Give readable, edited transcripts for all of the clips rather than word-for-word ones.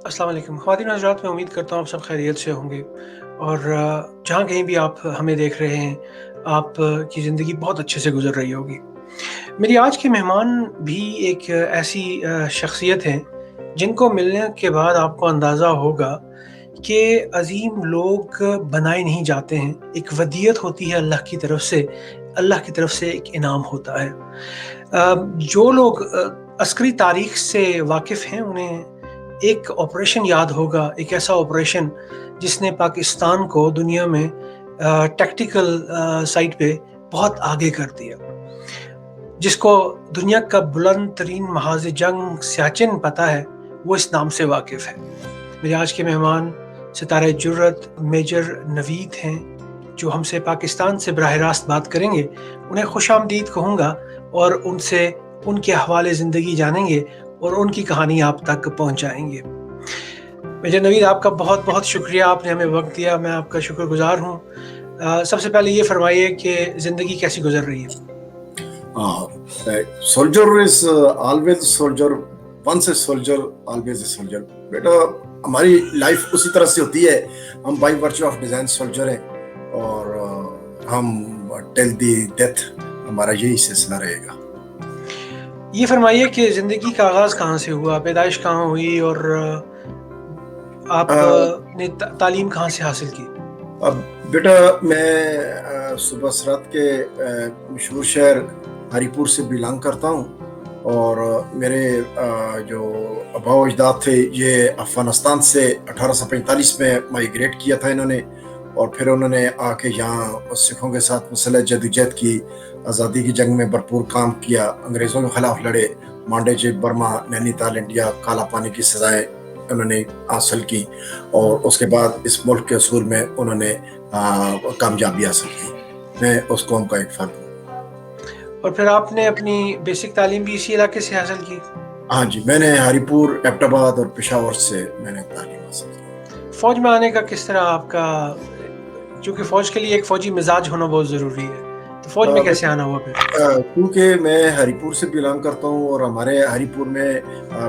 अस्सलाम वालेकुम ख़वातीन हज़रात, मैं उम्मीद करता हूँ आप सब खैरियत से होंगे और जहाँ कहीं भी आप हमें देख रहे हैं, आप की ज़िंदगी बहुत अच्छे से गुज़र रही होगी। मेरी आज के मेहमान भी एक ऐसी शख़्सियत हैं, जिनको मिलने के बाद आपको अंदाज़ा होगा कि अज़ीम लोग बनाए नहीं जाते हैं, एक वदीयत होती है अल्लाह की तरफ से एक इनाम होता है। जो लोग अस्करी तारीख़ से वाक़िफ़ हैं, उन्हें एक ऑपरेशन याद होगा, एक ऐसा ऑपरेशन जिसने पाकिस्तान को दुनिया में टैक्टिकल साइड पे बहुत आगे कर दिया। जिसको दुनिया का बुलंद तरीन महाज़ जंग सियाचिन पता है, वो इस नाम से वाक़िफ़ है। मेरे आज के मेहमान सितारे जुर्रत मेजर नवीद हैं, जो हमसे पाकिस्तान से बराह रास्त बात करेंगे। उन्हें खुशामदीद कहूँगा और उनसे उनके हवाले ज़िंदगी जानेंगे और उनकी कहानी आप तक पहुँचाएँगे। मेजर नवीद, आपका बहुत-बहुत शुक्रिया, आपने हमें वक़्त दिया, मैं आपका शुक्रगुज़ार हूँ। सबसे पहले ये फ़रमाइए कि ज़िंदगी कैसी गुज़र रही है? Soldier is always soldier, once a soldier always a soldier. बेटा, हमारी लाइफ उसी तरह से होती है। हम by virtue of design soldier हैं और हम टिल दी डेथ हमारा यही सिलसिला रहेगा। ये फरमाइए कि ज़िंदगी का आगाज़ कहाँ से हुआ, पैदाइश कहाँ हुई और आपने तालीम कहाँ से हासिल की? अब बेटा, मैं सुबह सरात के मशहूर शहर हरीपुर से बिलोंग करता हूँ और मेरे जो आबा अजदाद थे ये अफ़गानिस्तान से 1845 में माइग्रेट किया था इन्होंने, और फिर उन्होंने आके यहाँ सिखों के साथ मसला जदोजहद की, आज़ादी की जंग में भरपूर काम किया, अंग्रेज़ों के ख़िलाफ़ लड़े, मांडे जे बर्मा, नैनीताल, इंडिया, काला पानी की सज़ाएँ उन्होंने हासिल की और उसके बाद इस मुल्क के असूल में उन्होंने कामयाबी हासिल की। मैं उस कौम का एक फ़र्द हूँ। और फिर आपने अपनी बेसिक तालीम भी इसी इलाके से हासिल की? हाँ जी, मैंने हरीपुर, एबटाबाद और पेशावर से मैंने तालीम हासिल की। फ़ौज में आने का किस तरह आपका, चूँकि फ़ौज के लिए एक फ़ौजी मिजाज होना बहुत ज़रूरी है, तो फ़ौज में कैसे आना हुआ फिर? क्योंकि मैं हरीपुर से बिलोंग करता हूँ और हमारे हरीपुर में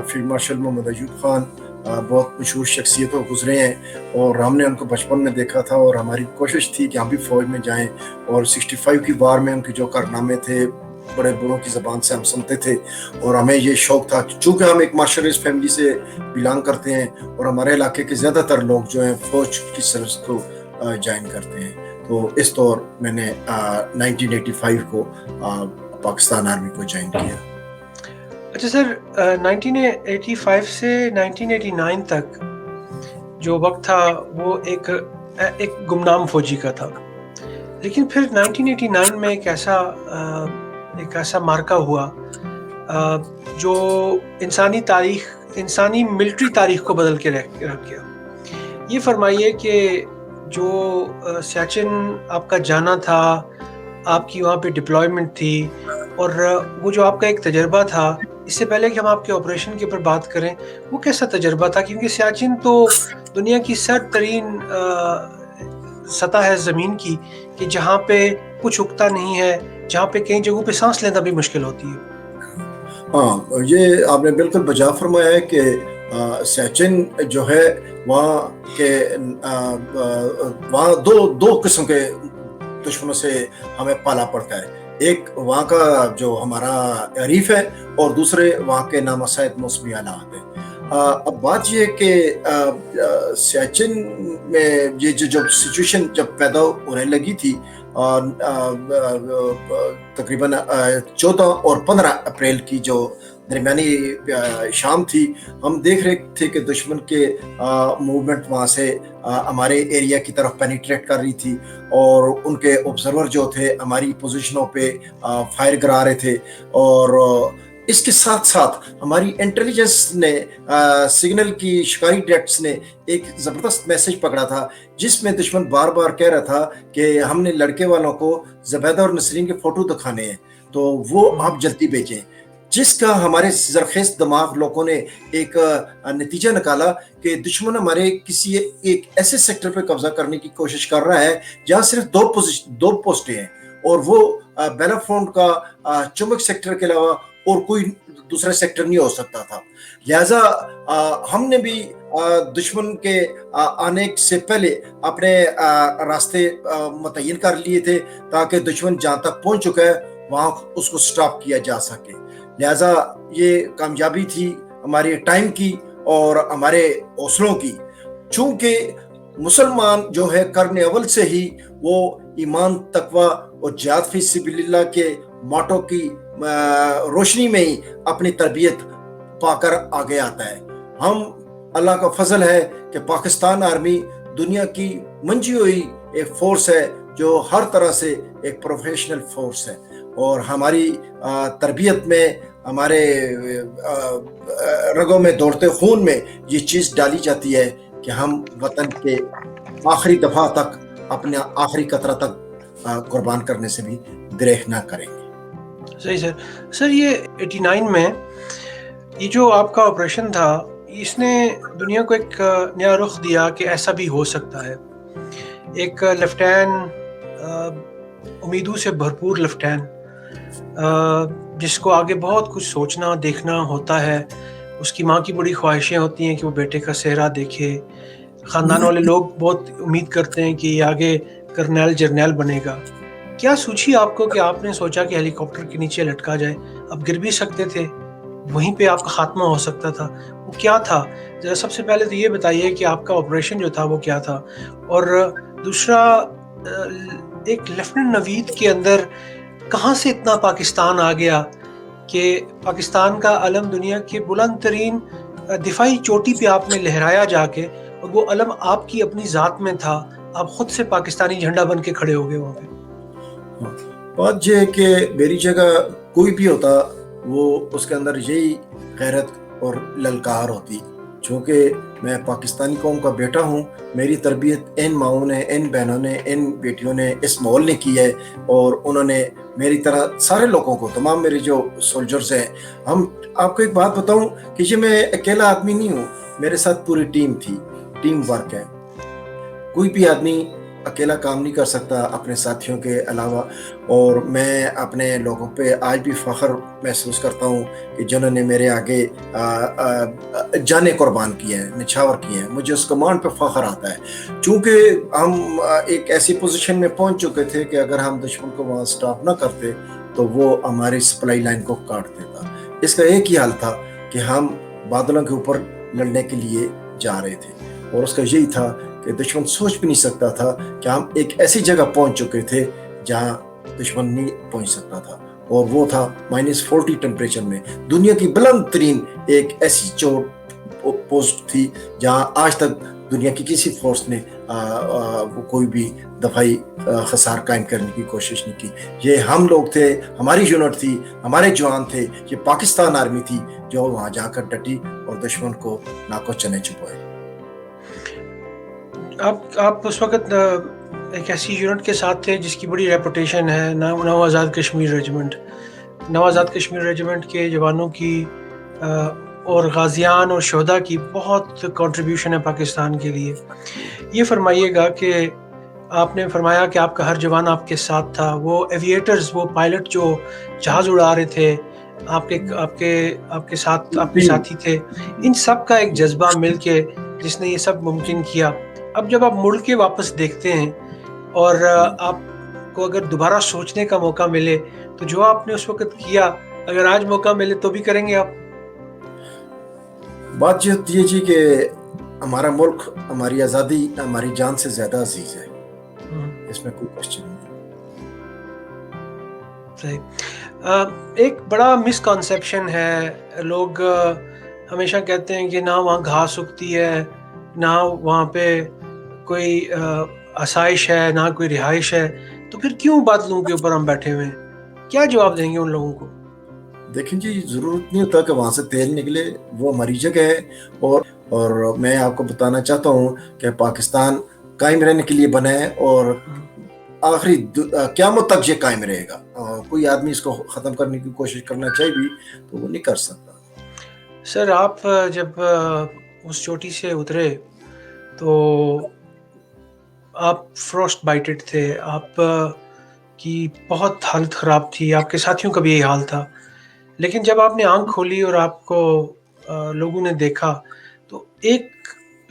फील्ड मार्शल मोहम्मद अयूब खान बहुत मशहूर शख्सियत गुजरे हैं और हमने उनको बचपन में देखा था और हमारी कोशिश थी कि हम भी फ़ौज में जाएं। और 65 की वार में उनके जो कारनामे थे बड़े बुरों की ज़बान से हम सुनते थे और हमें ये शौक़ था, चूँकि हम एक मार्शल रेस फैमिली से बिलोंग करते हैं और हमारे इलाके के ज़्यादातर लोग जो हैं फ़ौज की सर्विस को ज्वाइन करते हैं। तो इस तौर मैंने 1985 को पाकिस्तान आर्मी को ज्वाइन किया। अच्छा सर, 1985 से 1989 तक जो वक्त था वो एक गुमनाम फौजी का था, लेकिन फिर 1989 में एक ऐसा मार्का हुआ जो इंसानी मिलिट्री तारीख को बदल के रख गया। ये फरमाइए कि जो सियाचिन आपका जाना था, आपकी वहाँ पे डिप्लॉयमेंट थी और वो जो आपका एक तजर्बा था, इससे पहले कि हम आपके ऑपरेशन के ऊपर बात करें, वो कैसा तजर्बा था? क्योंकि सियाचिन तो दुनिया की सर्द तरीन सतह है ज़मीन की, कि जहाँ पे कुछ उगता नहीं है, जहाँ पे कई जगहों पे सांस लेना भी मुश्किल होती है। हाँ, ये आपने बिल्कुल बजा फरमाया है कि सियाचिन जो है वहाँ के वहाँ दो किस्म के दुश्मनों से हमें पाला पड़ता है। एक वहाँ का जो हमारा अरीफ है और दूसरे वहाँ के नामसायद मौसमी हालात है। अब बात ये है कि सियाचिन में ये जो सिचुएशन जब पैदा होने लगी थी तकरीबन 14 और 15 अप्रैल की जो दरमियानी शाम थी, हम देख रहे थे कि दुश्मन के मूवमेंट वहाँ से हमारे एरिया की तरफ पेनिट्रेट कर रही थी और उनके ऑब्जर्वर जो थे हमारी पोजीशनों पे फायर करा रहे थे। और इसके साथ साथ हमारी इंटेलिजेंस ने सिग्नल की शिकारी डेट्स ने एक ज़बरदस्त मैसेज पकड़ा था, जिसमें दुश्मन बार बार कह रहा था कि हमने लड़के वालों को ज़बैदा और नसरीन के फ़ोटो दिखाने हैं, तो वो आप जल्दी भेजें। जिसका हमारे ज़रखेज़ दिमाग लोगों ने एक नतीजा निकाला कि दुश्मन हमारे किसी एक ऐसे सेक्टर पर कब्जा करने की कोशिश कर रहा है जहाँ सिर्फ दो पोस्टें हैं और वो बेलाफोन का चुमक सेक्टर के अलावा और कोई दूसरा सेक्टर नहीं हो सकता था। लिहाजा हमने भी दुश्मन के आने से पहले अपने रास्ते मुतय्यन कर लिए थे, ताकि दुश्मन जहाँ तक पहुँच चुका है वहाँ उसको स्टॉप किया जा सके। लिहाजा ये कामयाबी थी हमारे टाइम की और हमारे हौसलों की। चूँकि मुसलमान जो है करने अव्वल से ही वो ईमान, तकवा और जिहाद फी सबिलिल्लाह के मोटो की रोशनी में ही अपनी तरबियत पाकर आगे आता है। हम, अल्लाह का फजल है कि पाकिस्तान आर्मी दुनिया की मंजी हुई एक फोर्स है जो हर तरह से एक प्रोफेशनल फोर्स है, और हमारी तरबियत में, हमारे रगों में दौड़ते खून में ये चीज़ डाली जाती है कि हम वतन के आखिरी दफ़ा तक, अपने आखिरी कतरा तक कुर्बान करने से भी दरेख ना करेंगे। सही सर। सर ये 89 में ये जो आपका ऑपरेशन था, इसने दुनिया को एक नया रुख दिया कि ऐसा भी हो सकता है। एक लेफ्टिनेंट, उम्मीदों से भरपूर लेफ्टिनेंट, जिसको आगे बहुत कुछ सोचना देखना होता है। उसकी माँ की बड़ी ख्वाहिशें होती हैं कि वो बेटे का सेहरा देखे। ख़ानदान वाले लोग बहुत उम्मीद करते हैं कि ये आगे कर्नल जर्नल बनेगा। क्या सूझी आपको कि आपने सोचा कि हेलीकॉप्टर के नीचे लटका जाए? आप गिर भी सकते थे, वहीं पे आपका खात्मा हो सकता था। वो क्या था? ज़रा सबसे पहले तो ये बताइए कि आपका ऑपरेशन जो था वो क्या था? और दूसरा, एक लेफ्टिनेंट नवीद के अंदर कहाँ से इतना पाकिस्तान आ गया कि पाकिस्तान का अलम दुनिया के बुलंद तरीन दिफाई चोटी पे आपने लहराया जाके, और वो अलम आपकी अपनी ज़ात में था। आप खुद से पाकिस्तानी झंडा बन के खड़े हो गए वहाँ पे। बात यह है कि मेरी जगह कोई भी होता, वो उसके अंदर यही गैरत और ललकार होती। चूँकि मैं पाकिस्तानी कौम का बेटा हूँ, मेरी तरबियत इन माओं ने, इन बहनों ने, इन बेटियों ने, इस माहौल ने की है, और उन्होंने मेरी तरह सारे लोगों को, तमाम मेरे जो सोल्जर्स हैं, हम, आपको एक बात बताऊं कि ये मैं अकेला आदमी नहीं हूँ, मेरे साथ पूरी टीम थी, टीम वर्क है। कोई भी आदमी अकेला काम नहीं कर सकता अपने साथियों के अलावा, और मैं अपने लोगों पे आज भी फ़ख्र महसूस करता हूँ कि जिन्होंने मेरे आगे जानें कुर्बान किए हैं, निछावर किए हैं। मुझे उस कमांड पे फ़ख्र आता है, चूँकि हम एक ऐसी पोजीशन में पहुँच चुके थे कि अगर हम दुश्मन को वहाँ स्टॉप ना करते तो वो हमारी सप्लाई लाइन को काट देता। इसका एक ही हाल था कि हम बादलों के ऊपर लड़ने के लिए जा रहे थे, और उसका यही था कि दुश्मन सोच भी नहीं सकता था कि हम एक ऐसी जगह पहुंच चुके थे जहां दुश्मन नहीं पहुंच सकता था, और वो था -40 टेम्परेचर में दुनिया की बुलंद तरीन एक ऐसी चोट पोस्ट थी जहां आज तक दुनिया की किसी फोर्स ने वो कोई भी दफाई खसार कायम करने की कोशिश नहीं की। ये हम लोग थे, हमारी यूनिट थी, हमारे जवान थे, ये पाकिस्तान आर्मी थी जो वहां जाकर डटी और दुश्मन को नाको चने चुपाए। आप उस वक़्त एक ऐसी यूनिट के साथ थे जिसकी बड़ी रेपुटेशन है, नव आज़ाद कश्मीर रेजिमेंट। नव आज़ाद कश्मीर रेजिमेंट के जवानों की और गाज़ियान और शहदा की बहुत कंट्रीब्यूशन है पाकिस्तान के लिए। ये फरमाइएगा कि आपने फरमाया कि आपका हर जवान आपके साथ था। वो एविएटर्स, वो पायलट जो जहाज़ उड़ा रहे थे, आपके आपके आपके साथ आपके साथी थे। इन सब का एक जज्बा मिलके जिसने ये सब मुमकिन किया। अब जब आप मुड़ के वापस देखते हैं और आपको अगर दोबारा सोचने का मौका मिले, तो जो आपने उस वक़्त किया, अगर आज मौका मिले तो भी करेंगे आप? बात ये होती है जी कि हमारा मुल्क, हमारी आज़ादी हमारी जान से ज़्यादा अजीज़ है, इसमें कोई क्वेश्चन नहीं। सही। एक बड़ा मिसकॉन्सेप्शन है, लोग हमेशा कहते हैं कि ना वहाँ घास उगती है, ना वहाँ पे कोई आसाइश है, ना कोई रिहाइश है, तो फिर क्यों बादलों के ऊपर हम बैठे हुए हैं? क्या जवाब देंगे उन लोगों को? देखिए जी, ज़रूरत नहीं होता कि वहाँ से तेल निकले, वो हमारी जगह है, और मैं आपको बताना चाहता हूँ कि पाकिस्तान कायम रहने के लिए बना है, और आखिरी क़यामत तक ये कायम रहेगा। कोई आदमी इसको ख़त्म करने की कोशिश करना चाहे भी तो वो नहीं कर सकता। सर, आप जब उस चोटी से उतरे तो आप फ्रॉस्ट बाइटेड थे, आप की बहुत हालत ख़राब थी, आपके साथियों का भी यही हाल था। लेकिन जब आपने आँख खोली और आपको लोगों ने देखा, तो एक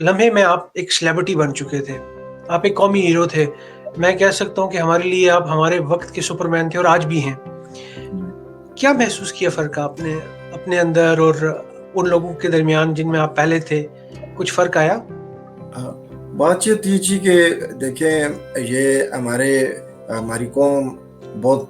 लम्हे में आप एक सेलिब्रिटी बन चुके थे, आप एक कौमी हीरो थे। मैं कह सकता हूँ कि हमारे लिए आप हमारे वक्त के सुपरमैन थे और आज भी हैं। क्या महसूस किया फ़र्क आपने अपने अंदर और उन लोगों के दरमियान जिनमें आप पहले थे? कुछ फ़र्क आया? बातचीत ये थी कि देखें, ये हमारी कौम बहुत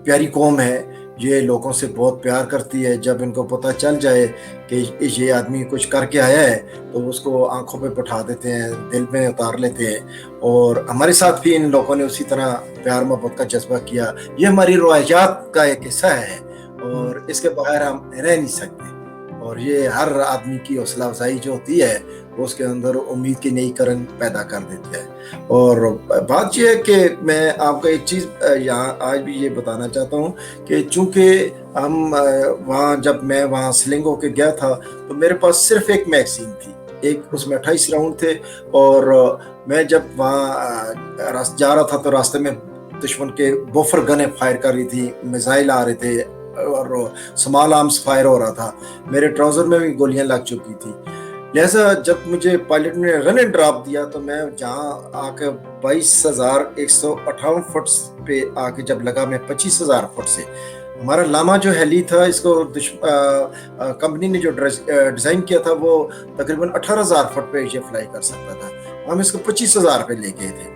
प्यारी कौम है, ये लोगों से बहुत प्यार करती है। जब इनको पता चल जाए कि ये आदमी कुछ करके आया है तो उसको आंखों पे बिठा देते हैं, दिल में उतार लेते हैं। और हमारे साथ भी इन लोगों ने उसी तरह प्यार मोहब्बत का जज्बा किया। ये हमारी रवायात का एक हिस्सा है और इसके बगैर हम रह नहीं सकते। और ये हर आदमी की हौसला अफजाई जो होती है वो उसके अंदर उम्मीद की नई किरण पैदा कर देती है। और बात यह है कि मैं आपको एक चीज़ यहाँ आज भी ये बताना चाहता हूँ कि चूँकि हम जब मैं वहाँ स्लिंगो के गया था तो मेरे पास सिर्फ एक मैगज़ीन थी, एक उसमें 28 राउंड थे। और मैं जब वहाँ जा रहा था तो रास्ते में दुश्मन के बोफर गनें फायर कर रही थी, मिसाइल आ रहे थे और स्मॉल आर्म्स फायर हो रहा था। मेरे ट्राउज़र में भी गोलियां लग चुकी थी। लिहाजा जब मुझे पायलट ने रन एंड ड्रॉप दिया तो मैं जहाँ आके 22,158 फुट पे आके जब लगा, मैं 25,000 फुट से, हमारा लामा जो हेली था, इसको कंपनी ने जो डिज़ाइन किया था वो तकरीबन 18,000 फुट पे ये फ्लाई कर सकता था। हम इसको 25,000 पे ले गए थे।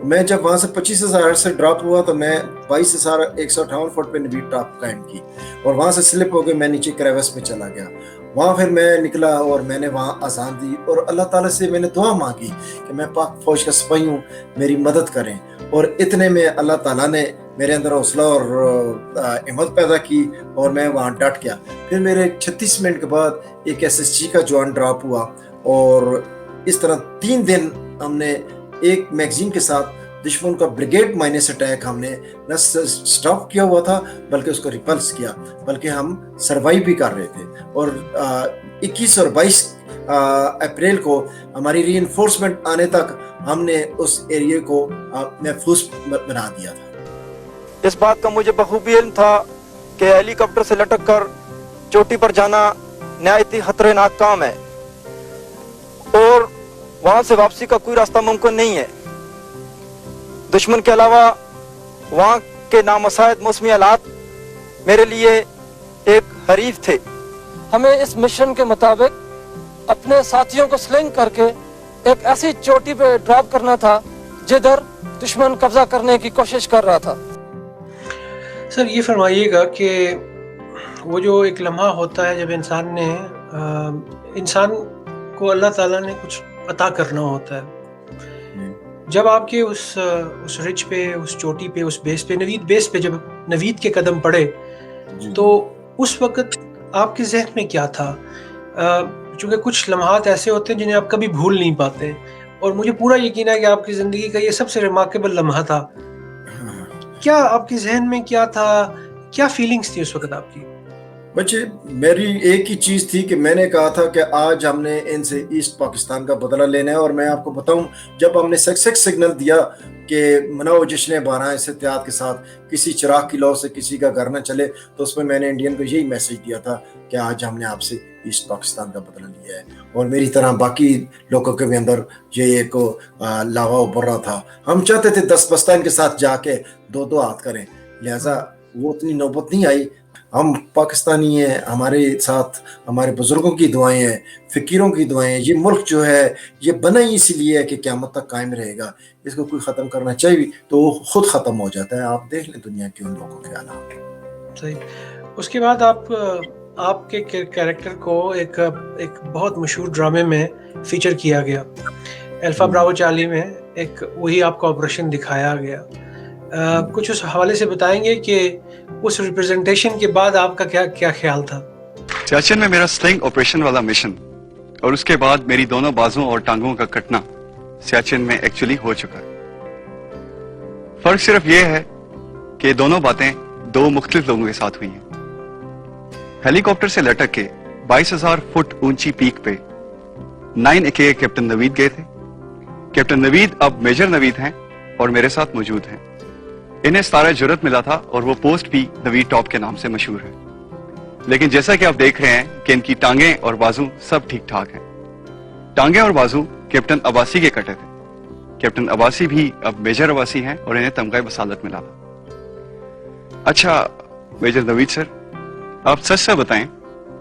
मैं जब वहाँ से 25,000 से ड्रॉप हुआ तो मैं 22,158 फुट पे नवीद टॉप कायम की और वहाँ से स्लिप हो गए, मैं नीचे क्रेविस में चला गया। वहाँ फिर मैं निकला और मैंने वहाँ अज़ान दी और अल्लाह ताला से मैंने दुआ मांगी कि मैं पाक फौज का सिपाही हूँ, मेरी मदद करें। और इतने में अल्लाह ताला ने मेरे अंदर हौसला और हिम्मत पैदा की और मैं वहाँ डट गया। फिर मेरे 36 मिनट के बाद एक SSG का जवान ड्रॉप हुआ और इस तरह 3 दिन हमने एक मैगजीन के साथ दुश्मन का ब्रिगेड माइनस अटैक हमने न स्टॉप किया हुआ था बल्कि उसको रिपल्स किया, बल्कि हम सर्वाइव भी कर रहे थे। और 21 और 22 अप्रैल को हमारी रीइंफोर्समेंट आने तक हमने उस एरिया को महफूज बना दिया था। इस बात का मुझे बखूबी इल्म था कि हेलीकॉप्टर से लटक कर चोटी पर जाना नहायत ही खतरनाक काम है और वहां से वापसी का कोई रास्ता मुमकिन नहीं है। दुश्मन के अलावा वहां के नामसायद मौसमी हालात मेरे लिए एक हरीफ थे। हमें इस मिशन के मुताबिक अपने साथियों को स्लिंग करके एक ऐसी चोटी पे ड्रॉप करना था जिधर दुश्मन कब्जा करने की कोशिश कर रहा था। सर ये फरमाइएगा कि वो जो एक लम्हा होता है जब इंसान को अल्लाह ताला ने कुछ अता करना होता है, जब आपके उस रिच पे, उस चोटी पे, उस बेस पे, नवीद बेस पे जब नवीद के कदम पड़े तो उस वक्त आपके जहन में क्या था? चूँकि कुछ लम्हात ऐसे होते हैं जिन्हें आप कभी भूल नहीं पाते और मुझे पूरा यकीन है कि आपकी ज़िंदगी का ये सबसे रिमार्केबल लम्हा था। क्या आपके जहन में क्या था, क्या फीलिंग्स थी उस वक्त आपकी? बच्चे, मेरी एक ही चीज़ थी कि मैंने कहा था कि आज हमने इनसे ईस्ट पाकिस्तान का बदला लेना है। और मैं आपको बताऊं, जब हमने सक्सेस सिग्नल दिया कि मनाओ जश्न 12 इस एहतियात के साथ, किसी चिराग की लौ से किसी का घर न चले, तो उसमें मैंने इंडियन को यही मैसेज दिया था कि आज हमने आपसे ईस्ट पाकिस्तान का बदला लिया है। और मेरी तरह बाकी लोगों के भी अंदर ये एक लावा उभर रहा था। हम चाहते थे 10 बस्ता इनके साथ जाके 2-2 हाथ करें, लिहाजा वो उतनी नौबत नहीं आई। हम पाकिस्तानी हैं, हमारे साथ हमारे बुजुर्गों की दुआएं हैं, फ़कीरों की दुआएं हैं। ये मुल्क जो है ये बना ही इसीलिए है कि क़यामत तक कायम रहेगा। इसको कोई ख़त्म करना चाहिए तो वो खुद ख़त्म हो जाता है। आप देख लें दुनिया के उन लोगों के हालात। सही। उसके बाद आपके कैरेक्टर को एक बहुत मशहूर ड्रामे में फीचर किया गया, अल्फा ब्रावो चार्ली में एक वही आपका ऑपरेशन दिखाया गया। कुछ उस हवाले से बताएंगे कि उस रिप्रेजेंटेशन के बाद आपका क्या ख्याल था? सियाचिन में मेरा स्लिंग ऑपरेशन वाला मिशन और उसके बाद मेरी दोनों बाजुओं और टांगों का कटना सियाचिन में एक्चुअली हो चुका है। फर्क सिर्फ ये है कि दोनों बातें 2 मुख्तलिफ लोगों के साथ हुई हैं। हेलीकॉप्टर से लटक के 22,000 फुट ऊंची पीक पे 9 AKA कैप्टन नवीद गए थे। कैप्टन नवीद अब मेजर नवीद हैं और मेरे साथ मौजूद हैं। इन्हें 17 जुर्रत मिला था और वो पोस्ट भी नवीद टॉप के नाम से मशहूर है। लेकिन जैसा कि आप देख रहे हैं कि इनकी टांगें और बाजू सब ठीक ठाक हैं। टांगे और बाजू कैप्टन अब्बासी के कटे थे। कैप्टन अब्बासी भी अब मेजर अब्बासी हैं और इन्हें तमगा बसालत मिला था। अच्छा मेजर नवीद सर, आप सच से बताएं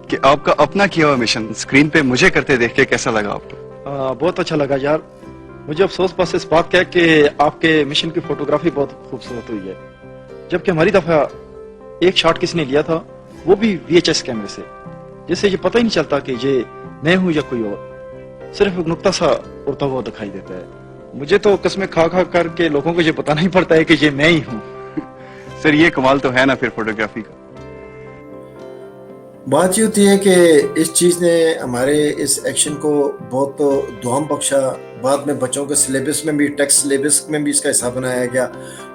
कि आपका अपना किया हुआ मिशन स्क्रीन पे मुझे करते देख के कैसा लगा आपको? बहुत अच्छा लगा यार। मुझे अफसोस बस इस बात का है कि आपके मिशन की फोटोग्राफी बहुत खूबसूरत हुई है, जबकि हमारी दफा एक शॉट किसी ने लिया था, वो भी VHS कैमरे से, जिससे ये पता ही नहीं चलता कि ये मैं हूं या कोई और, सिर्फ एक नुक्ता सा उड़ता हुआ दिखाई देता है। मुझे तो कसमें खा खा करके लोगों को ये बताना ही पड़ता है कि ये मैं ही हूँ। सर ये कमाल तो है ना फिर फोटोग्राफी का। बात ये होती है कि इस चीज़ ने हमारे इस एक्शन को बहुत दुआम बख्शा। बाद में बच्चों के सिलेबस में भी, टेक्स्ट सिलेबस में भी इसका हिस्सा बनाया गया,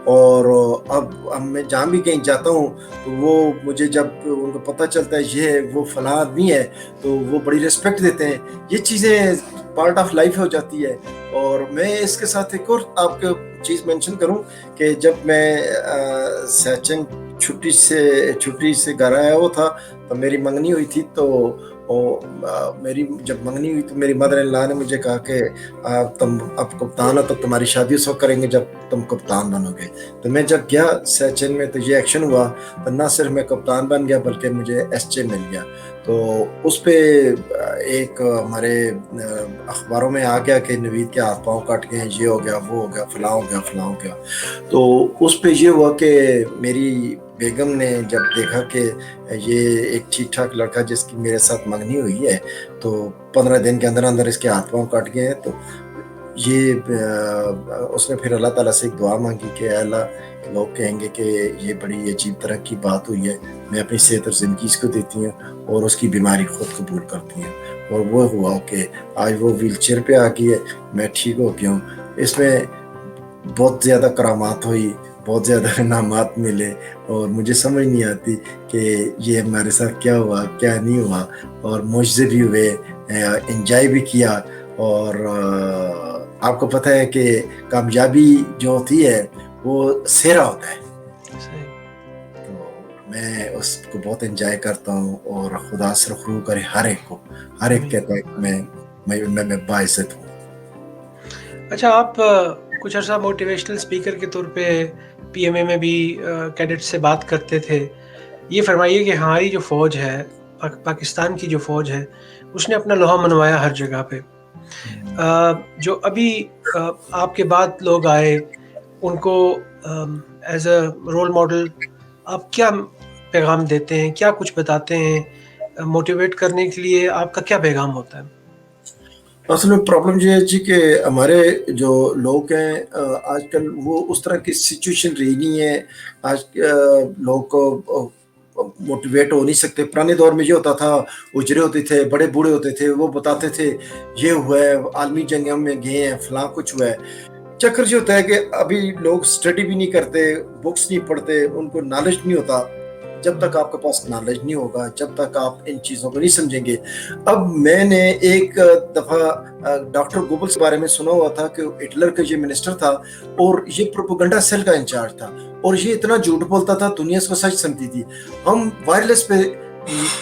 और अब मैं जहाँ भी कहीं जाता हूँ तो वो मुझे जब उनको पता चलता है ये है वो फलां आदमी है, तो वो बड़ी रिस्पेक्ट देते हैं। ये चीज़ें पार्ट ऑफ लाइफ हो जाती है। और मैं इसके साथ एक और आपको चीज़ मेंशन करूं कि जब मैं सचिन छुट्टी से घर आया हुआ था तो मेरी मंगनी हुई थी, तो मेरी जब मंगनी हुई तो मेरी मदर इन लॉ ने मुझे कहा कि तुम अब कप्तान हो तो तुम्हारी शादी उस वक्त करेंगे जब तुम कप्तान बनोगे। तो मैं जब गया सचिन में तो ये एक्शन हुआ, तो ना सिर्फ मैं कप्तान बन गया बल्कि मुझे SJ मिल गया। तो उस पे एक हमारे अखबारों में आ गया कि नवीद के हाथ पाँव कट गए, ये हो गया, वो हो गया, फलां हो गया। तो उस पे ये हुआ कि मेरी बेगम ने जब देखा कि ये एक ठीक ठाक लड़का जिसकी मेरे साथ मंगनी हुई है, तो 15 दिन के अंदर अंदर इसके हाथ पाँव कट गए हैं, तो ये उसने फिर अल्लाह ताला से एक दुआ मांगी कि अल्लाह, लोग कहेंगे कि ये बड़ी अजीब तरह की बात हुई है, मैं अपनी सेहत और ज़िंदगी इसको देती हूँ और उसकी बीमारी खुद कबूल करती हूँ। और वो हुआ कि आज वो व्हील चेयर पे आ गई है, मैं ठीक हो गया हूँ। इसमें बहुत ज़्यादा करामात हुई, बहुत ज़्यादा इनामात मिले, और मुझे समझ नहीं आती कि ये हमारे साथ क्या हुआ क्या नहीं हुआ। और मुझसे भी हुए, एंजॉय भी किया। और आपको पता है कि कामयाबी जो होती है वो सेहरा होता है, तो मैं उसको बहुत एंजॉय करता हूँ। और खुदा सरखरू करे हर एक कहता है कि मैं बाइज्जत हूँ। अच्छा, आप कुछ अर्सा मोटिवेशनल स्पीकर के तौर पे PMA में भी कैडेट से बात करते थे। ये फरमाइए कि हमारी जो फ़ौज है, पाकिस्तान की जो फ़ौज है, उसने अपना लोहा मनवाया हर जगह पे। जो अभी आपके बाद लोग आए, उनको एज अ रोल मॉडल आप क्या पैगाम देते हैं, क्या कुछ बताते हैं मोटिवेट करने के लिए? आपका क्या पैगाम होता है? असल में प्रॉब्लम ये है जी कि हमारे जो लोग हैं आजकल वो उस तरह की सिचुएशन रही नहीं है। आज लोग को मोटिवेट हो नहीं सकते। पुराने दौर में ये होता था, उजरे होते थे, बड़े बूढ़े होते थे, वो बताते थे ये हुआ है, आलमी जंगों में गए हैं, फलां कुछ हुआ है। चक्कर ये होता है कि अभी लोग स्टडी भी नहीं करते, बुक्स नहीं पढ़ते, उनको नॉलेज नहीं होता। जब तक आपके पास नॉलेज नहीं होगा, जब तक आप इन चीज़ों को नहीं समझेंगे। अब मैंने एक दफ़ा डॉक्टर गोबल्स के बारे में सुना हुआ था कि हिटलर का ये मिनिस्टर था और ये प्रोपेगेंडा सेल का इंचार्ज था, और ये इतना झूठ बोलता था, दुनिया इसको सच समझती थी। हम वायरलेस पे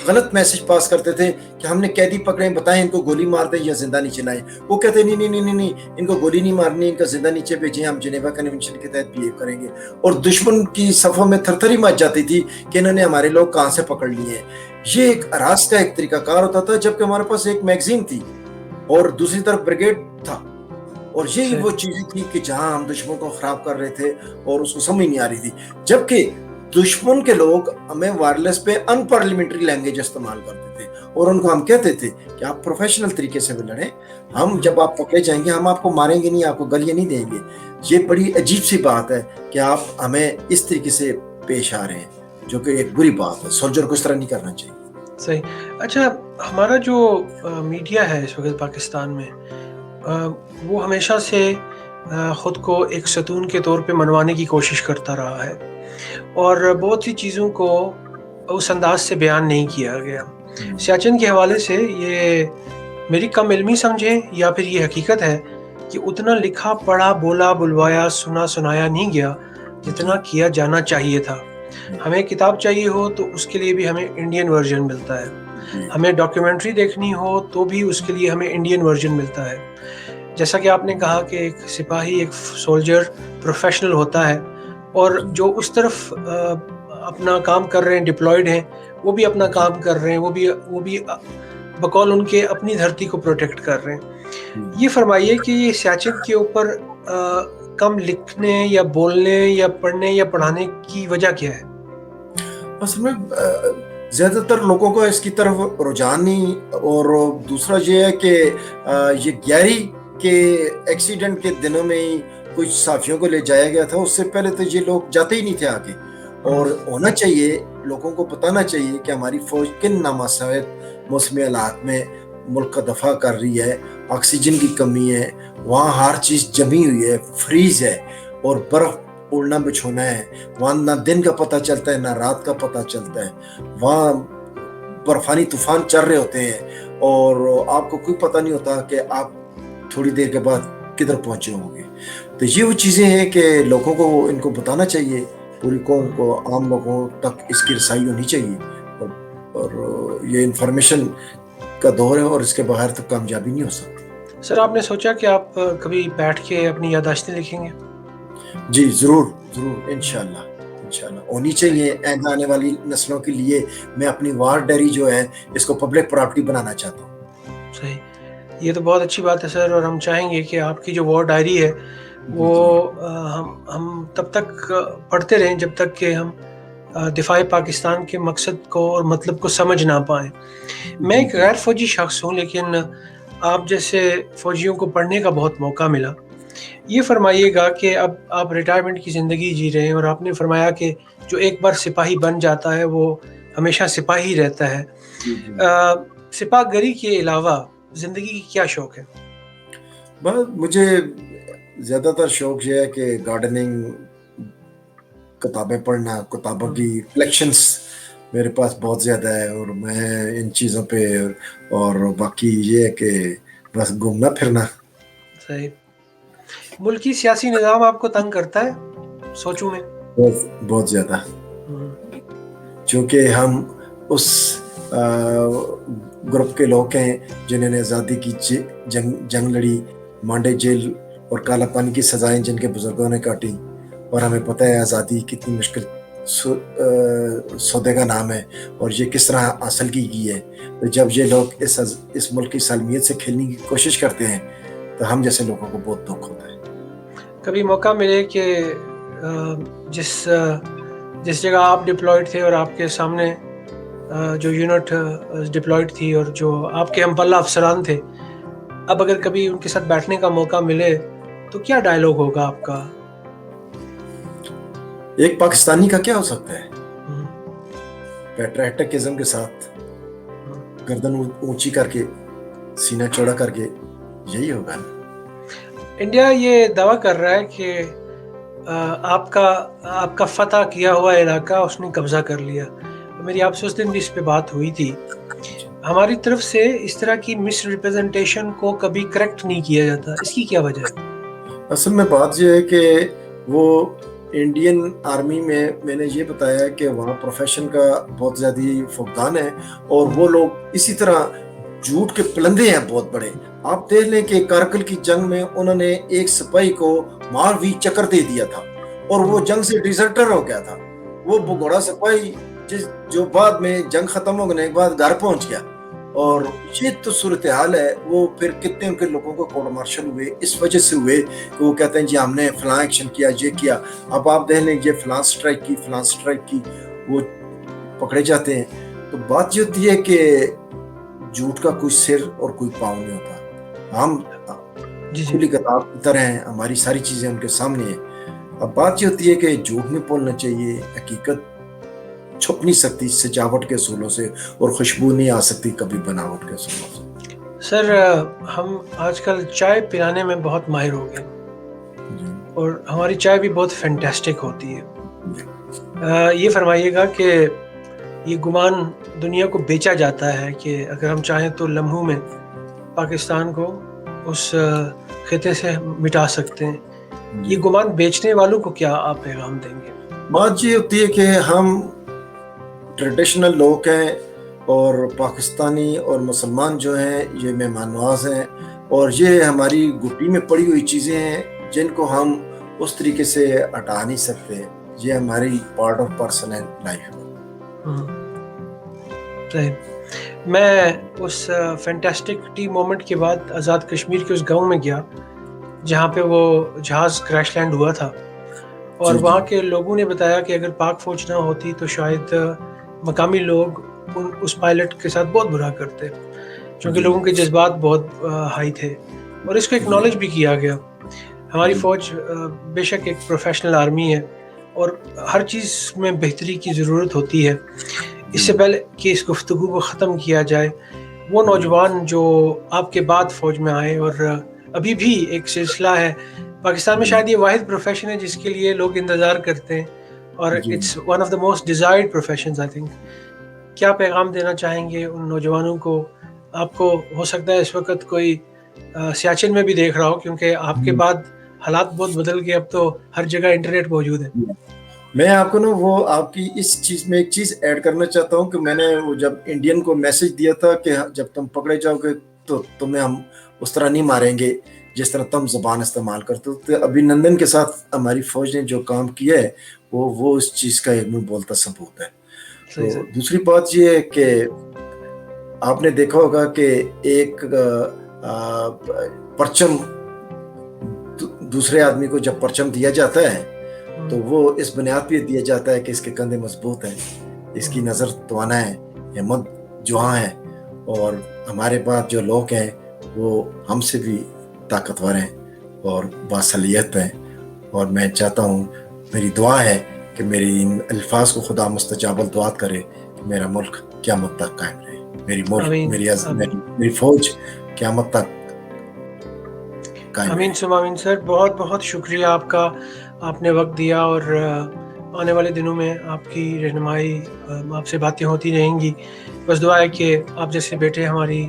गलत मैसेज पास करते थे कि हमने कैदी पकड़े, बताएं इनको गोली मार दें या जिंदा नीचे लाएं। वो कहते नहीं, इनको गोली नहीं मारनी, इनका जिंदा नीचे भेजें, हम जिनेवा कन्वेंशन के तहत बिहेव करेंगे। और दुश्मन की सफ़ों में थरथरी मच जाती थी कि इन्होंने हमारे लोग कहाँ से पकड़ लिए हैं। ये एक राज का एक तरीकाकार होता था, जबकि हमारे पास एक मैगजीन थी और दूसरी तरफ ब्रिगेड था, और यही वो चीजें थी कि जहां हम दुश्मन को खराब कर रहे थे और उसको समझ नहीं आ रही थी। जबकि दुश्मन के लोग हमें वायरलेस पे अनपार्लियामेंट्री लैंग्वेज इस्तेमाल करते थे, और उनको हम कहते थे कि आप प्रोफेशनल तरीके से लड़ें, हम जब आप पकड़े जाएंगे हम आपको मारेंगे नहीं, आपको गालियां नहीं देंगे। ये बड़ी अजीब सी बात है कि आप हमें इस तरीके से पेश आ रहे हैं, जो कि एक बुरी बात है। सोल्जर को इस तरह नहीं करना चाहिए। सही। अच्छा, हमारा जो मीडिया है इस वक्त पाकिस्तान में, वो हमेशा से ख़ुद को एक सतून के तौर पे मनवाने की कोशिश करता रहा है, और बहुत सी चीज़ों को उस अंदाज से बयान नहीं किया गया। सियाचिन के हवाले से ये मेरी कम इल्मी समझें या फिर ये हकीकत है कि उतना लिखा पढ़ा बोला बुलवाया सुना सुनाया नहीं गया जितना किया जाना चाहिए था। हमें किताब चाहिए हो तो उसके लिए भी हमें इंडियन वर्जन मिलता है, ہمیں ڈاکیومنٹری دیکھنی ہو تو بھی اس کے لیے ہمیں انڈین ورژن ملتا ہے. جیسا کہ آپ نے کہا کہ ایک سپاہی ایک سولجر پروفیشنل ہوتا ہے اور جو اس طرف اپنا کام کر رہے ہیں ڈپلائڈ ہیں وہ بھی اپنا کام کر رہے ہیں, وہ بھی بقول ان کے اپنی دھرتی کو پروٹیکٹ کر رہے ہیں. یہ فرمائیے کہ یہ سیاچن کے اوپر کم لکھنے یا بولنے یا پڑھنے یا پڑھانے کی وجہ کیا ہے؟ اصل میں زیادہ تر لوگوں کو اس کی طرف رجحان نہیں, اور دوسرا یہ ہے کہ یہ گیاری کے ایکسیڈنٹ کے دنوں میں ہی کچھ صحافیوں کو لے جایا گیا تھا, اس سے پہلے تو یہ لوگ جاتے ہی نہیں تھے آگے. اور ہونا چاہیے, لوگوں کو بتانا چاہیے کہ ہماری فوج کن نامساعد موسمی حالات میں ملک کا دفاع کر رہی ہے. آکسیجن کی کمی ہے, وہاں ہر چیز جمی ہوئی ہے, فریز ہے, اور برف اڑنا بچھونا ہے. وہاں نہ دن کا پتہ چلتا ہے نہ رات کا پتہ چلتا ہے. وہاں برفانی طوفان چل رہے ہوتے ہیں اور آپ کو کوئی پتہ نہیں ہوتا کہ آپ تھوڑی دیر کے بعد کدھر پہنچے ہوں گے. تو یہ وہ چیزیں ہیں کہ لوگوں کو ان کو بتانا چاہیے, پوری قوم کو, عام لوگوں تک اس کی رسائی ہونی چاہیے. اور یہ انفارمیشن کا دور ہے اور اس کے بغیر تو کامیابی نہیں ہو سکتی. سر آپ نے سوچا کہ آپ کبھی بیٹھ کے اپنی یادداشتیں لکھیں گے؟ جی ضرور ضرور, انشاءاللہ ہونی چاہیے. آنے والی نسلوں کے لیے میں اپنی وار ڈائری جو ہے اس کو پبلک پراپرٹی بنانا چاہتا ہوں. صحیح, یہ تو بہت اچھی بات ہے سر, اور ہم چاہیں گے کہ آپ کی جو وار ڈائری ہے وہ ہم تب تک پڑھتے رہیں جب تک کہ ہم دفاع پاکستان کے مقصد کو اور مطلب کو سمجھ نہ پائیں. میں ایک غیر فوجی شخص ہوں, لیکن آپ جیسے فوجیوں کو پڑھنے کا بہت موقع ملا. یہ فرمائیے گا کہ اب آپ ریٹائرمنٹ کی زندگی جی رہے ہیں اور آپ نے فرمایا کہ جو ایک بار سپاہی بن جاتا ہے وہ ہمیشہ سپاہی رہتا ہے. سپاہ گری کے علاوہ زندگی کی کیا شوق ہے؟ بس مجھے زیادہ تر شوق یہ ہے کہ گارڈننگ, کتابیں پڑھنا, کتابوں کی کلیکشنز میرے پاس بہت زیادہ ہے, اور میں ان چیزوں پہ, اور باقی یہ ہے کہ بس گھومنا پھرنا. صحیح. ملکی سیاسی نظام آپ کو تنگ کرتا ہے سوچوں میں؟ بہت زیادہ, چونکہ ہم اس گروپ کے لوگ ہیں جنہوں نے آزادی کی جنگ لڑی, مانڈے جیل اور کالا پانی کی سزائیں جن کے بزرگوں نے کاٹی, اور ہمیں پتہ ہے آزادی کتنی مشکل سودے کا نام ہے اور یہ کس طرح حاصل کی گئی ہے. تو جب یہ لوگ اس ملک کی سالمیت سے کھیلنے کی کوشش کرتے ہیں تو ہم جیسے لوگوں کو بہت دکھ ہوتا ہے. کبھی موقع ملے کہ جس جگہ آپ ڈپلائڈ تھے اور آپ کے سامنے جو یونٹ ڈپلائڈ تھی اور جو آپ کے ہم پلہ افسران تھے, اب اگر کبھی ان کے ساتھ بیٹھنے کا موقع ملے تو کیا ڈائیلاگ ہوگا آپ کا؟ ایک پاکستانی کا کیا ہو سکتا ہے, پیٹریٹکزم کے ساتھ گردن اونچی کر کے, سینہ چوڑا کر کے, یہی ہوگا. انڈیا یہ دعویٰ کر رہا ہے کہ آپ کا فتح کیا ہوا علاقہ اس نے قبضہ کر لیا. میری آپ سے اس دن بھی اس پہ بات ہوئی تھی. ہماری طرف سے اس طرح کی مس ریپرزنٹیشن کو کبھی کریکٹ نہیں کیا جاتا, اس کی کیا وجہ ہے؟ اصل میں بات یہ ہے کہ وہ انڈین آرمی میں نے یہ بتایا کہ وہاں پروفیشن کا بہت زیادہ فقدان ہے, اور وہ لوگ اسی طرح جھوٹ کے پلندے ہیں بہت بڑے. آپ دیکھ لیں کہ کارگل کی جنگ میں انہوں نے ایک سپاہی کو ماروی چکر دے دیا تھا اور وہ جنگ سے ڈیزرٹر ہو گیا تھا. وہ بگوڑا سپاہی جو بعد میں جنگ ختم ہونے کے بعد گھر پہنچ گیا. اور یہ تو صورتحال ہے. وہ پھر کتنے ان کے لوگوں کو کورٹ مارشل ہوئے اس وجہ سے ہوئے کہ وہ کہتے ہیں جی ہم نے فلاں ایکشن کیا, یہ کیا. اب آپ دیکھ لیں یہ فلاں سٹرائک کی وہ پکڑے جاتے ہیں. تو بات یہ ہوتی ہے کہ جھوٹ کا کوئی سر اور کوئی پاؤں نہیں ہوتا. ہم کھلی کتاب کی طرح ہیں, ہماری ساری چیزیں ان کے سامنے ہیں. اب بات یہ ہوتی ہے کہ جھوٹ نہیں بولنا چاہیے, حقیقت چھپ نہیں سکتی سجاوٹ کے اصولوں سے, اور خوشبو نہیں آ سکتی کبھی بناوٹ کے اصولوں سے. سر ہم آج کل چائے پلانے میں بہت ماہر ہو گئے, اور ہماری چائے بھی بہت فینٹاسٹک ہوتی ہے. یہ فرمائیے گا کہ یہ گمان دنیا کو بیچا جاتا ہے کہ اگر ہم چاہیں تو لمحوں میں پاکستان کو اس خطے سے مٹا سکتے ہیں. یہ گمان بیچنے والوں کو کیا آپ پیغام دیں گے؟ بات یہ ہوتی ہے کہ ہم ٹریڈیشنل لوگ ہیں, اور پاکستانی اور مسلمان جو ہیں یہ مہمان نواز ہیں، اور یہ ہماری گھٹی میں پڑی ہوئی چیزیں ہیں جن کو ہم اس طریقے سے ہٹا نہیں سکتے. یہ ہماری پارٹ آف پرسنل لائف ہے. صحیح. میں اس فینٹاسٹک ٹی مومنٹ کے بعد آزاد کشمیر کے اس گاؤں میں گیا جہاں پہ وہ جہاز کریش لینڈ ہوا تھا، اور وہاں کے لوگوں نے بتایا کہ اگر پاک فوج نہ ہوتی تو شاید مقامی لوگ اس پائلٹ کے ساتھ بہت برا کرتے، چونکہ لوگوں کے جذبات بہت ہائی تھے، اور اس کو ایکنالج بھی کیا گیا. ہماری فوج بے شک ایک پروفیشنل آرمی ہے اور ہر چیز میں بہتری کی ضرورت ہوتی ہے. اس سے پہلے کہ اس گفتگو کو ختم کیا جائے، وہ نوجوان جو آپ کے بعد فوج میں آئے اور ابھی بھی ایک سلسلہ ہے، پاکستان میں شاید یہ واحد پروفیشن ہے جس کے لیے لوگ انتظار کرتے ہیں، اور it's one of the most desired professions I think. کیا پیغام دینا چاہیں گے ان نوجوانوں کو؟ آپ کو ہو سکتا ہے اس وقت کوئی سیاچن میں بھی دیکھ رہا ہو، کیونکہ آپ کے بعد حالات بہت بدل گئے، اب تو ہر جگہ انٹرنیٹ موجود ہے. میں آپ کو نا وہ آپ کی اس چیز میں ایک چیز ایڈ کرنا چاہتا ہوں کہ میں نے وہ جب انڈین کو میسج دیا تھا کہ جب تم پکڑے جاؤ گے تو تمہیں ہم اس طرح نہیں ماریں گے جس طرح تم زبان استعمال کرتے ہو. تو ابھی نندن کے ساتھ ہماری فوج نے جو کام کیا ہے وہ اس چیز کا ایک منہ بولتا ثبوت ہے. تو دوسری بات یہ ہے کہ آپ نے دیکھا ہوگا کہ ایک پرچم دوسرے آدمی کو جب پرچم دیا جاتا ہے تو وہ اس بنیاد پہ دیا جاتا ہے کہ اس کے کندھے مضبوط ہیں، اس کی نظر توانا ہے، ہمت جواں ہے، اور ہمارے بعد جو لوگ ہیں وہ ہم سے بھی طاقتور ہیں اور باصلاحیت ہیں. اور میں چاہتا ہوں، میری دعا ہے کہ میری ان الفاظ کو خدا مستجاب الدعات کرے کہ میرا ملک قیامت تک قائم رہے، میری ملک میری فوج قیامت تک قائم رہے. آمین سم آمین. سر بہت بہت شکریہ آپ کا، آپ نے وقت دیا، اور آنے والے دنوں میں آپ کی رہنمائی، آپ سے باتیں ہوتی رہیں گی. بس دعا ہے کہ آپ جیسے بیٹے ہماری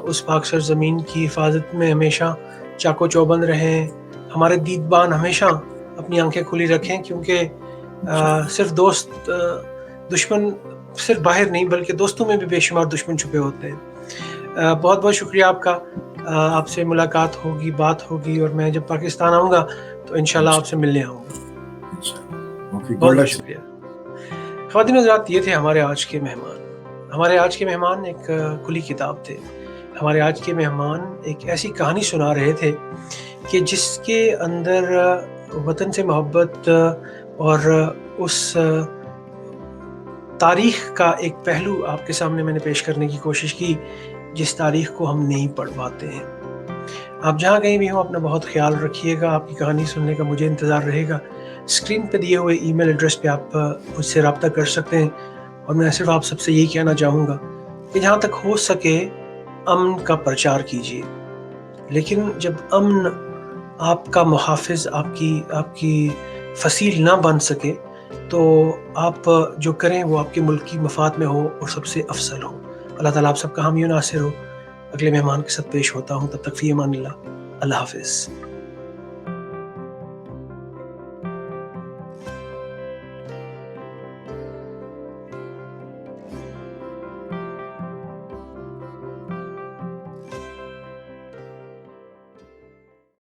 اس پاک سرزمین کی حفاظت میں ہمیشہ چاق و چوبند رہیں، ہمارے دیدبان ہمیشہ اپنی آنکھیں کھلی رکھیں، کیونکہ صرف دوست دشمن صرف باہر نہیں بلکہ دوستوں میں بھی بے شمار دشمن چھپے ہوتے ہیں. بہت بہت شکریہ آپ کا. آپ سے ملاقات ہوگی، بات ہوگی، اور میں جب پاکستان آؤں گا تو انشاءاللہ آپ سے ملنے آؤں گا. بہت بہت شکریہ. خواتین و حضرات، یہ تھے ہمارے آج کے مہمان. ہمارے آج کے مہمان ایک کھلی کتاب تھے. ہمارے آج کے مہمان ایک ایسی کہانی سنا رہے تھے کہ جس کے اندر وطن سے محبت اور اس تاریخ کا ایک پہلو آپ کے سامنے میں نے پیش کرنے کی کوشش کی جس تاریخ کو ہم نہیں پڑھ پاتے ہیں. آپ جہاں کہیں بھی ہوں اپنا بہت خیال رکھیے گا. آپ کی کہانی سننے کا مجھے انتظار رہے گا. اسکرین پہ دیے ہوئے ای میل ایڈریس پہ آپ مجھ سے رابطہ کر سکتے ہیں، اور میں صرف آپ سب سے یہی کہنا چاہوں گا کہ جہاں تک ہو سکے امن کا پرچار کیجیے، لیکن جب امن آپ کا محافظ، آپ کی فصیل نہ بن سکے تو آپ جو کریں وہ آپ کے ملک کی مفاد میں ہو اور سب سے افضل ہو. اللہ تعالیٰ آپ سب کا حامی و ناصر ہو. اگلے مہمان کے ساتھ پیش ہوتا ہوں، تب تک فی امان اللہ. اللہ حافظ.